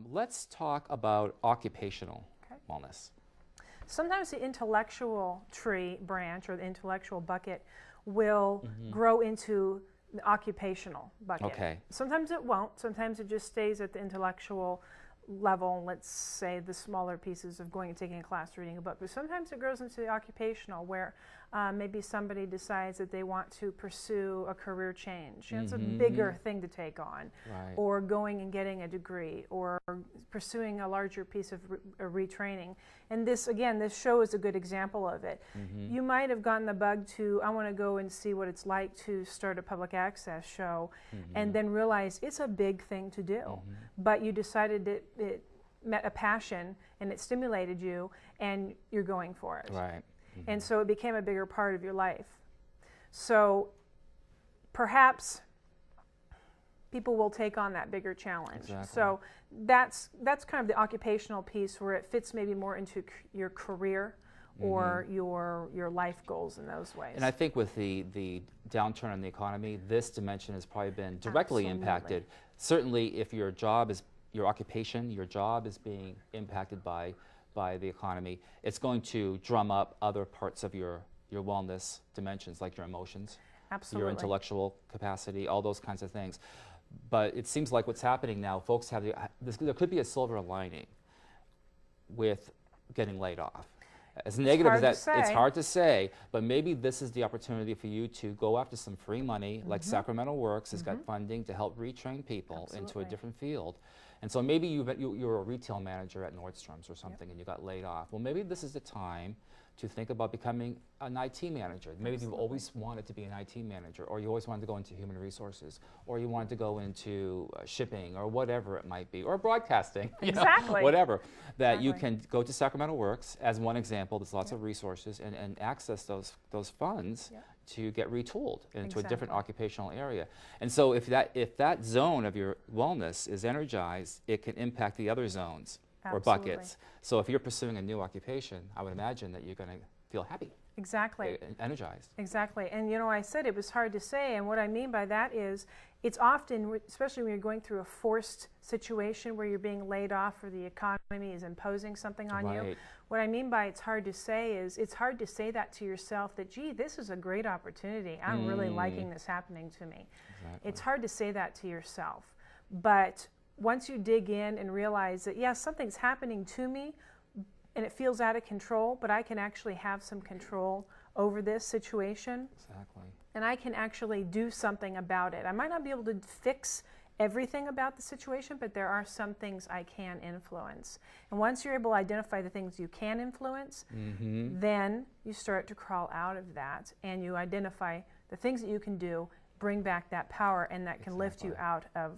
Let's talk about occupational wellness. Sometimes the intellectual tree branch or the intellectual bucket will grow into the occupational bucket. Okay. Sometimes it won't. Sometimes it just stays at the intellectual level, let's say the smaller pieces of going and taking a class, reading a book. But sometimes it grows into the occupational where maybe somebody decides that they want to pursue a career change. It's a bigger thing to take on. Right. Or going and getting a degree, or pursuing a larger piece of retraining. And this, again, this show is a good example of it. You might have gotten the bug to, I want to go and see what it's like to start a public access show, and then realize it's a big thing to do. But you decided it met a passion, and it stimulated you, and you're going for it. Right. And so it became a bigger part of your life. So perhaps people will take on that bigger challenge. Exactly. So that's kind of the occupational piece where it fits maybe more into your career or your life goals in those ways. And I think with the downturn in the economy, this dimension has probably been directly impacted. Certainly if your job is, your occupation, your job is being impacted by the economy, it's going to drum up other parts of your wellness dimensions, like your emotions, your intellectual capacity, all those kinds of things. But it seems like what's happening now, folks have there could be a silver lining with getting laid off. As negative as that, it's hard to say, but maybe this is the opportunity for you to go after some free money, like Sacramento Works has got funding to help retrain people into a different field. And so maybe you're a retail manager at Nordstrom's or something, and you got laid off. Well, maybe this is the time to think about becoming an IT manager. Maybe you've always wanted to be an IT manager, or you always wanted to go into human resources, or you wanted to go into shipping, or whatever it might be, or broadcasting, you know, whatever. That you can go to Sacramento Works, as one example, there's lots of resources, and access those funds to get retooled into a different occupational area. And so if that zone of your wellness is energized, it can impact the other zones. Or buckets. So if you're pursuing a new occupation, I would imagine that you're going to feel happy. Exactly. Energized. Exactly. And you know, I said it was hard to say, and what I mean by that is it's often, especially when you're going through a forced situation where you're being laid off or the economy is imposing something on you. What I mean by it's hard to say is it's hard to say that to yourself that, gee, this is a great opportunity. I'm really liking this happening to me. It's hard to say that to yourself. But once you dig in and realize that, yes, something's happening to me and it feels out of control, but I can actually have some control over this situation. And I can actually do something about it. I might not be able to fix everything about the situation, but there are some things I can influence. And once you're able to identify the things you can influence, then you start to crawl out of that and you identify the things that you can do, bring back that power, and that can lift you out of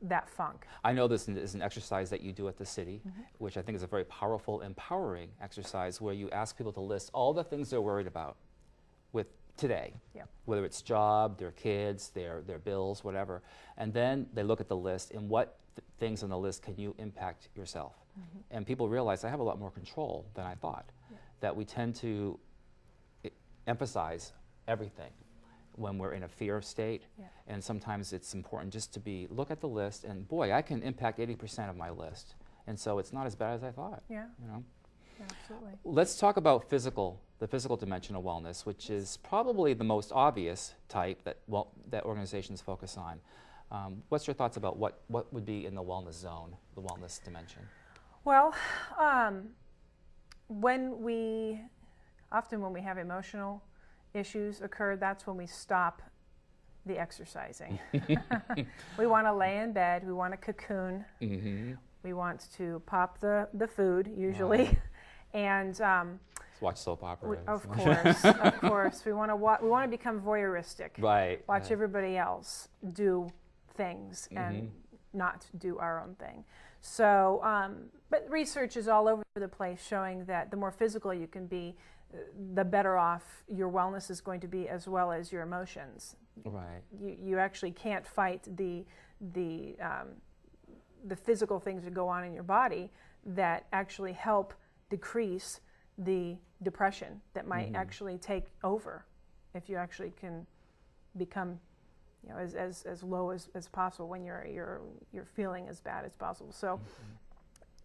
that funk. I know this is an exercise that you do at the city, which I think is a very powerful, empowering exercise where you ask people to list all the things they're worried about with today, whether it's job, their kids, their bills, whatever, and then they look at the list and what things on the list can you impact yourself. And people realize I have a lot more control than I thought, that we tend to emphasize everything when we're in a fear state, and sometimes it's important just to look at the list and boy, I can impact 80% of my list, and so it's not as bad as I thought. You know? Absolutely. Let's talk about the physical dimension of wellness, which is probably the most obvious type that organizations focus on. What's your thoughts about what would be in the wellness zone, the wellness dimension? Well, when we have emotional issues occur, that's when we stop the exercising. We want to lay in bed, we want to cocoon, we want to pop the food usually, and watch soap operas. Of course, of course. We want to become voyeuristic. Watch everybody else do things and not do our own thing. So, but research is all over the place showing that the more physical you can be, the better off your wellness is going to be, as well as your emotions. You actually can't fight the physical things that go on in your body that actually help decrease the depression that might actually take over if you actually can become you know, as low as possible when you're feeling as bad as possible. So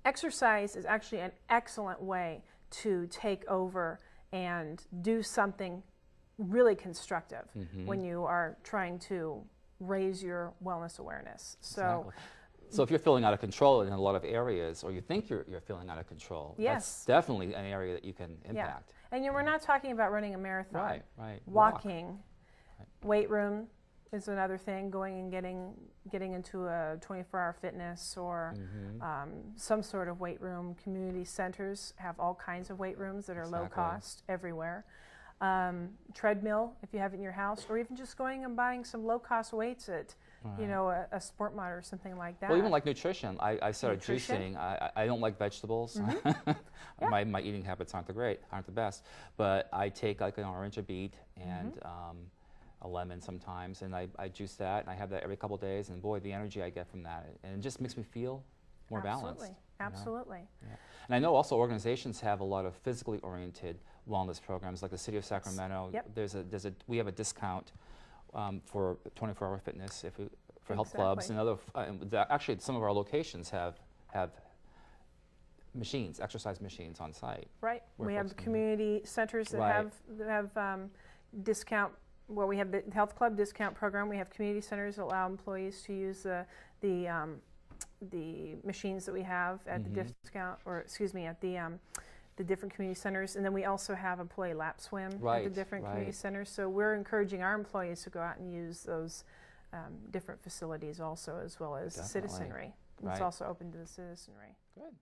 exercise is actually an excellent way to take over and do something really constructive when you are trying to raise your wellness awareness. So, so if you're feeling out of control in a lot of areas, or you think you're feeling out of control, that's definitely an area that you can impact. Yeah. And we're not talking about running a marathon. Right, right. Walking, weight room is another thing. Going and getting into a 24-hour fitness or some sort of weight room. Community centers have all kinds of weight rooms that are low cost everywhere. Treadmill, if you have it in your house, or even just going and buying some low-cost weights at, you know, a Sport Mart or something like that. Well, even like nutrition. I started juicing. I don't like vegetables. My eating habits aren't the best. But I take like an orange, a beet, and a lemon sometimes, and I juice that, and I have that every couple of days, and boy, the energy I get from that, and it just makes me feel more balanced. Absolutely. Yeah. And I know also organizations have a lot of physically oriented wellness programs, like the City of Sacramento. We have a discount for 24-hour fitness for health clubs and other. Actually, some of our locations have machines, exercise machines on site. Right. We have community centers that have discount. Well, we have the health club discount program. We have community centers that allow employees to use the machines that we have at the discount, or excuse me, at the different community centers. And then we also have employee lap swim at the different community centers. So we're encouraging our employees to go out and use those different facilities also, as well as citizenry. It's also open to the citizenry. Good.